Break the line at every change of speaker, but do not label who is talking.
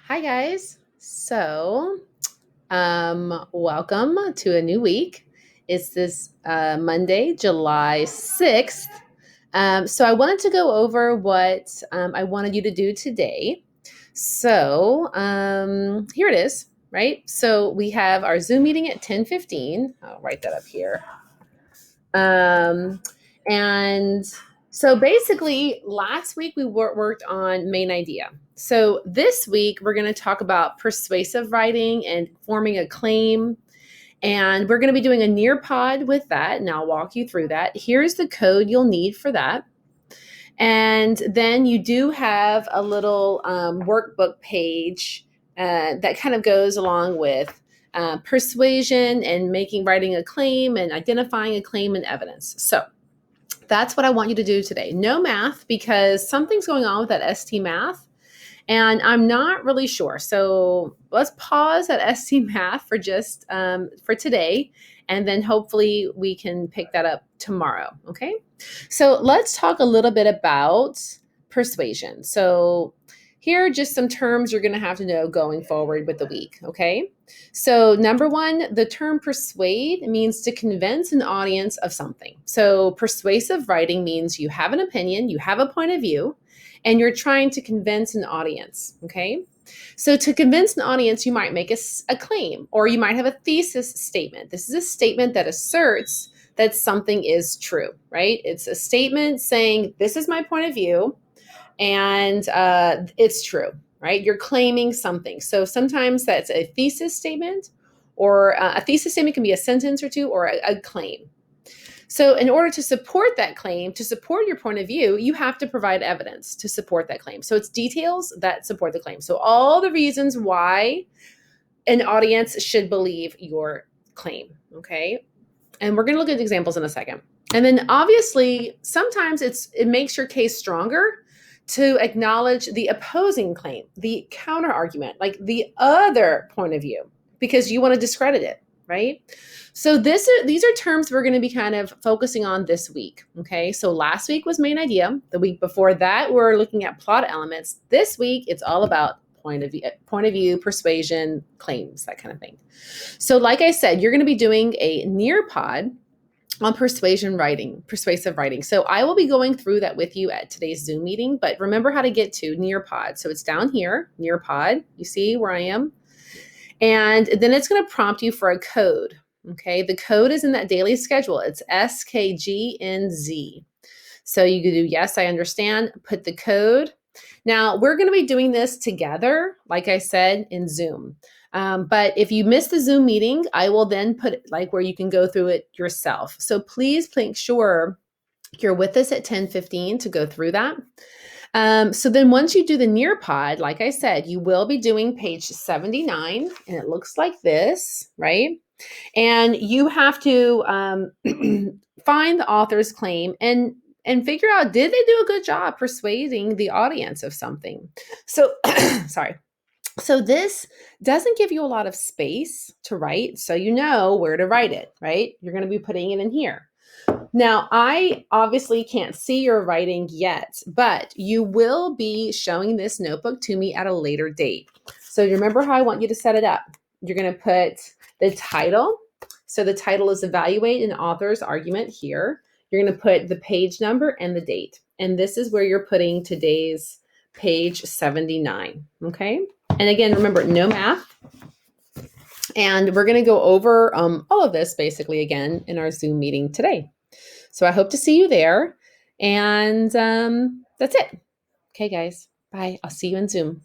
Hi guys. Welcome to a new week. It's this Monday, July 6th. I wanted to go over what I wanted you to do today. Here it is, right? So we have our Zoom meeting at 10:15. I'll write that up here. Um, and so basically, last week we worked on main idea. So this week we're going to talk about persuasive writing and forming a claim. And we're going to be doing a Nearpod with that. And I'll walk you through that. Here's the code you'll need for that. And then you do have a little workbook page that kind of goes along with persuasion and writing a claim and identifying a claim and evidence. So that's what I want you to do today. No math because something's going on with that ST math and I'm not really sure. So let's pause at ST math for just for today, and then hopefully we can pick that up tomorrow. Okay. So let's talk a little bit about persuasion. So here are just some terms you're going to have to know going forward with the week. Okay. So number one, the term persuade means to convince an audience of something. So persuasive writing means you have an opinion, you have a point of view, and you're trying to convince an audience. Okay. So to convince an audience, you might make a claim or you might have a thesis statement. This is a statement that asserts that something is true, right? It's a statement saying, this is my point of view and it's true, right? You're claiming something. So sometimes that's a thesis statement, or a thesis statement can be a sentence or two or a claim. So in order to support that claim, to support your point of view, you have to provide evidence to support that claim. So it's details that support the claim. So all the reasons why an audience should believe your claim, okay? And we're going to look at examples in a second. And then obviously, sometimes it makes your case stronger to acknowledge the opposing claim, the counter argument, like the other point of view, because you want to discredit it, right? So these are terms we're going to be kind of focusing on this week. Okay. So last week was main idea. The week before that, we're looking at plot elements. This week, it's all about point of view, persuasion, claims, that kind of thing. So like I said, you're going to be doing a Nearpod on persuasive writing. So I will be going through that with you at today's Zoom meeting, but remember how to get to Nearpod. So it's down here, Nearpod. You see where I am? And then it's going to prompt you for a code. Okay. The code is in that daily schedule. It's SKGNZ. So you can do, yes, I understand, put the code. Now we're going to be doing this together, like I said, in Zoom. But if you miss the Zoom meeting, I will then put it like where you can go through it yourself. So please make sure you're with us at 10:15 to go through that. So then once you do the Nearpod, like I said, you will be doing page 79 and it looks like this, right? And you have to find the author's claim and figure out, did they do a good job persuading the audience of something? So, sorry. So this doesn't give you a lot of space to write, so you know where to write it, right? You're going to be putting it in here. Now, I obviously can't see your writing yet, but you will be showing this notebook to me at a later date. So you remember how I want you to set it up. You're going to put the title. So the title is Evaluate an Author's Argument here. You're going to put the page number and the date. And this is where you're putting today's page 79, okay? And again, remember, no math. And we're going to go over all of this basically again in our Zoom meeting today. So I hope to see you there. And that's it. Okay, guys. Bye. I'll see you in Zoom.